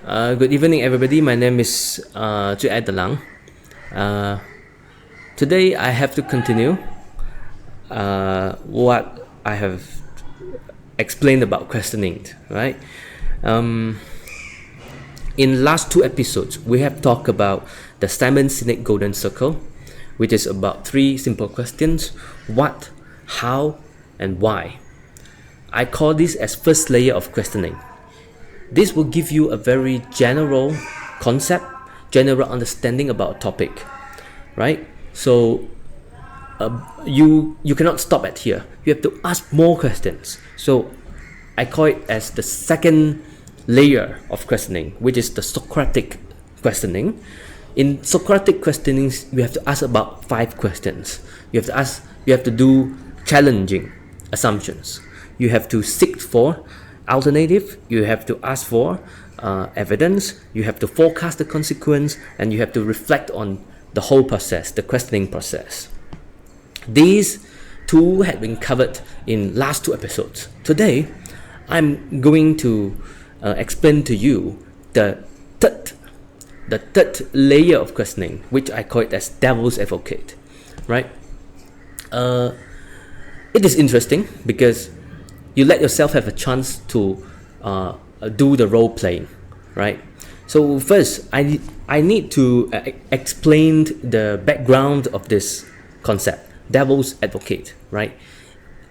Good evening, everybody. My name is Chu Ai Dalang. Today, I have to continue what I have explained about questioning. Right? In last two episodes, we have talked about the Simon Sinek Golden Circle, which is about three simple questions: what, how, and why. I call this as first layer of questioning. This will give you a very general concept, general understanding about a topic, right? So you cannot stop at here. You have to ask more questions. So I call it as the second layer of questioning, which is the Socratic questioning. In Socratic questionings, we have to ask about 5 questions. You have to do challenging assumptions. You have to seek for alternative, you have to ask for evidence, you have to forecast the consequence, and you have to reflect on the whole process, the questioning process. These two had been covered in last 2 episodes. Today, I'm going to explain to you the third layer of questioning, which I call it as devil's advocate, right? It is interesting because you let yourself have a chance to do the role playing, right? So first, I need to explain the background of this concept, devil's advocate, right?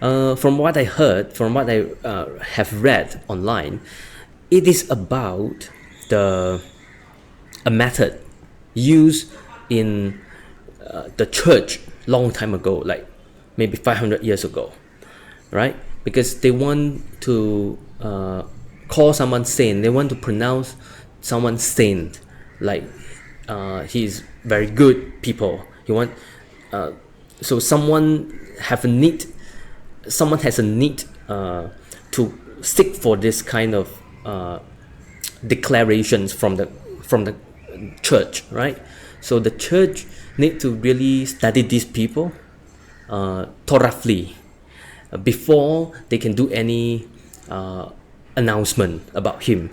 From what I heard, from what I have read online, it is about a method used in the church long time ago, like maybe 500 years ago, right? Because they want to call someone saint, they want to pronounce someone saint, like he's very good people. You want so someone has a need to seek for this kind of declarations from the church, right? So the church need to really study these people thoroughly before they can do any announcement about him,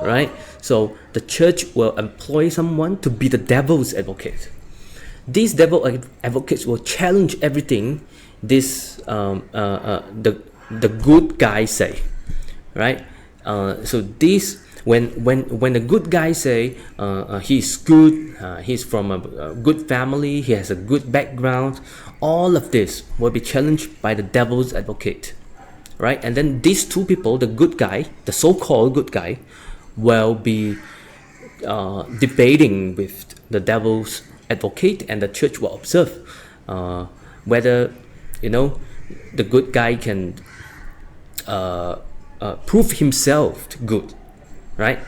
right? So the church will employ someone to be the devil's advocate. These devil advocates will challenge everything the good guys say, right? So this when the good guys say he's good, he's from a good family, he has a good background, all of this will be challenged by the devil's advocate, right? And then these two people, the good guy, the so-called good guy, will be debating with the devil's advocate, and the church will observe whether the good guy can prove himself good, right?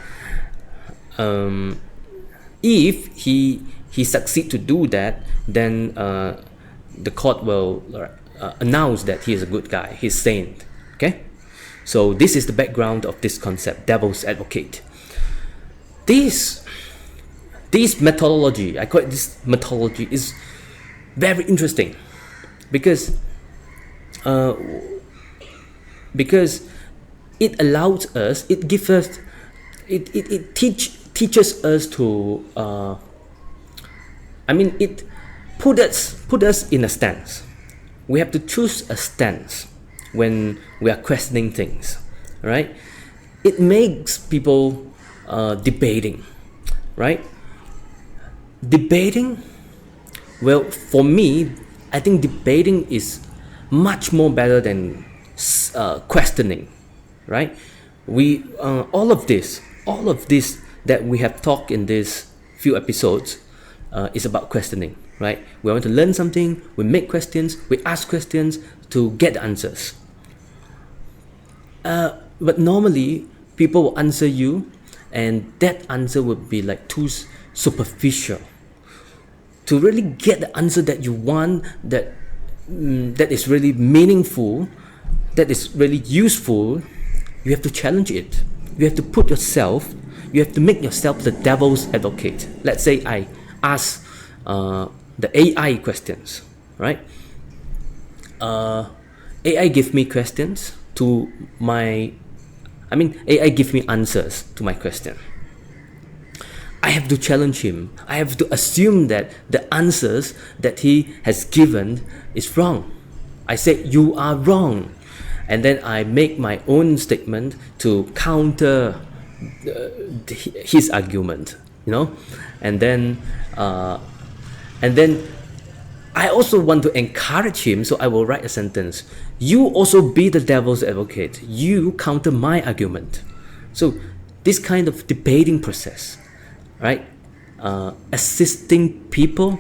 If he succeed to do that, then the court will announce that he is a good guy, he's saint. Okay, so this is the background of this concept, devil's advocate. This methodology, I call it this methodology, is very interesting because it allows us, it gives us, it teaches us to it put us in a stance. We have to choose a stance when we are questioning things, right? It makes people debating, right? Debating, well, for me, I think debating is much more better than questioning, right? We all of this that we have talked in these few episodes is about questioning, right? We want to learn something, we make questions, we ask questions to get answers. But normally people will answer you, and that answer would be like too superficial. To really get the answer that you want, that is really meaningful, that is really useful, you have to challenge it. You have to put yourself, you have to make yourself the devil's advocate. Let's say I ask the AI questions, right? AI give me questions to my, AI give me answers to my question, I have to challenge him. I have to assume that the answers that he has given is wrong. I say, you are wrong. And then I make my own statement to counter his argument, you know. And then I also want to encourage him, so I will write a sentence. You also be the devil's advocate. You counter my argument. So this kind of debating process, right? Assisting people,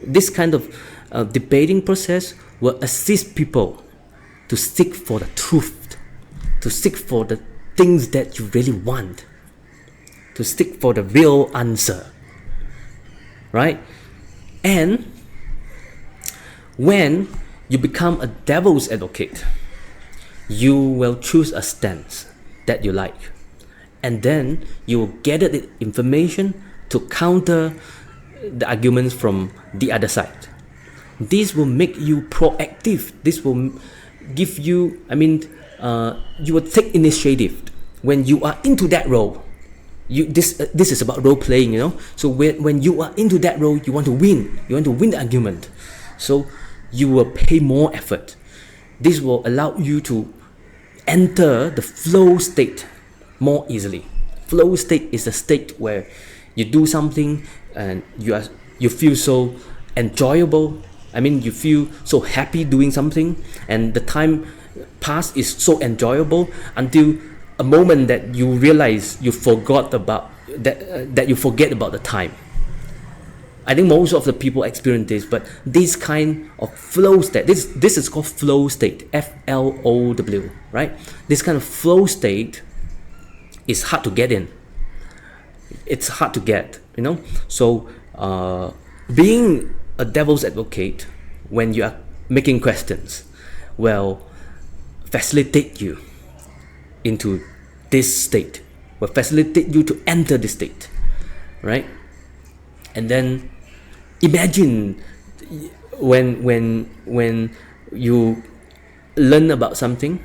this kind of debating process will assist people to seek for the truth, to seek for the things that you really want, to seek for the real answer, right? And when you become a devil's advocate, you will choose a stance that you like, and then you will gather the information to counter the arguments from the other side. This will make you proactive. This will give you, you will take initiative when you are into that role. This is about role playing, you know. So when you are into that role, you want to win. You want to win the argument. So you will pay more effort. This will allow you to enter the flow state more easily. Flow state is a state where you do something and you feel so enjoyable. You feel so happy doing something, and the time pass is so enjoyable until a moment that you realize you forgot about that you forget about the time. I think most of the people experience this, but this kind of flow state, this is called flow state, FLOW, right? This kind of flow state is hard to get in. It's hard to get, you know. So being a devil's advocate when you are making questions will facilitate you into this state, will facilitate you to enter this state, right? And then imagine when you learn about something,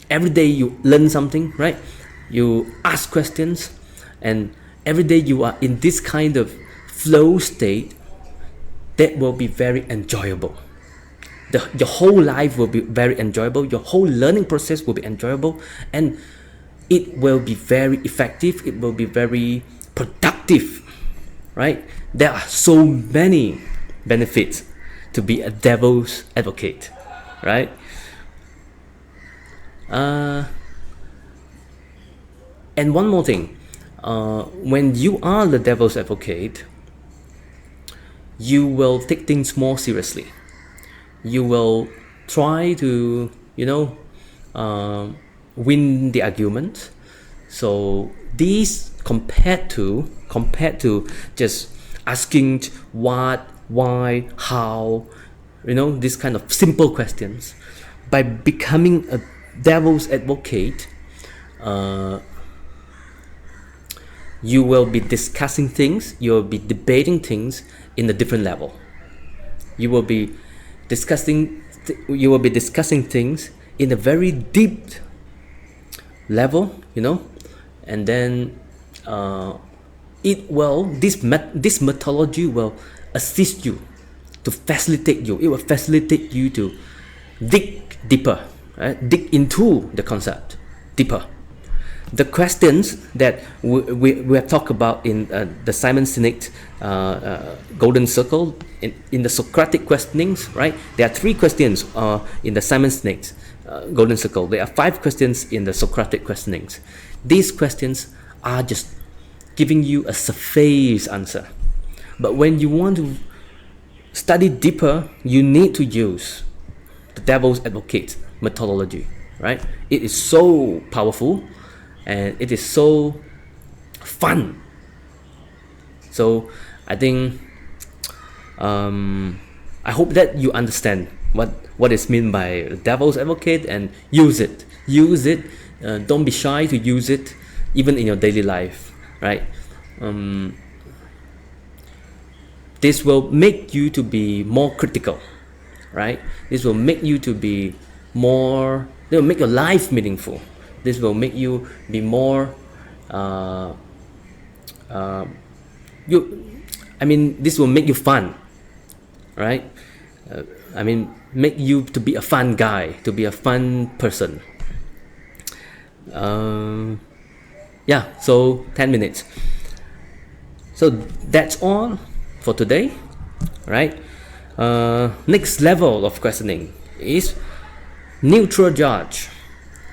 every day you learn something, right? You ask questions, and every day you are in this kind of flow state. That will be very enjoyable. Your whole life will be very enjoyable. Your whole learning process will be enjoyable, and it will be very effective. It will be very productive, right? There are so many benefits to be a devil's advocate, right? And one more thing, when you are the devil's advocate, you will take things more seriously. You will try to, win the argument. So these compared to just asking what, why, how, this kind of simple questions. By becoming a devil's advocate, you will be discussing things, you will be debating things in a different level. You will be discussing things in a very deep level, and then this methodology will assist you to facilitate you. It will facilitate you to dig deeper, right? Dig into the concept deeper. The questions that we have talked about in the Simon Sinek Golden Circle, in the Socratic questionings, right? There are 3 questions in the Simon Sinek Golden Circle. There are 5 questions in the Socratic questionings. These questions are just giving you a surface answer. But when you want to study deeper, you need to use the devil's advocate methodology, right? It is so powerful, and it is so fun. So I think I hope that you understand what is meant by devil's advocate, and use it. Don't be shy to use it, even in your daily life, right? This will make you to be more critical, right? This will make you to be more. It will make your life meaningful. This will make you be more This will make you fun, right? Make you to be a fun guy, to be a fun person. So 10 minutes. So that's all for today, right? Next level of questioning is neutral judge,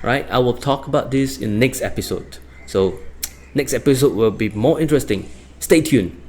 right? I will talk about this in next episode. So next episode will be more interesting. Stay tuned.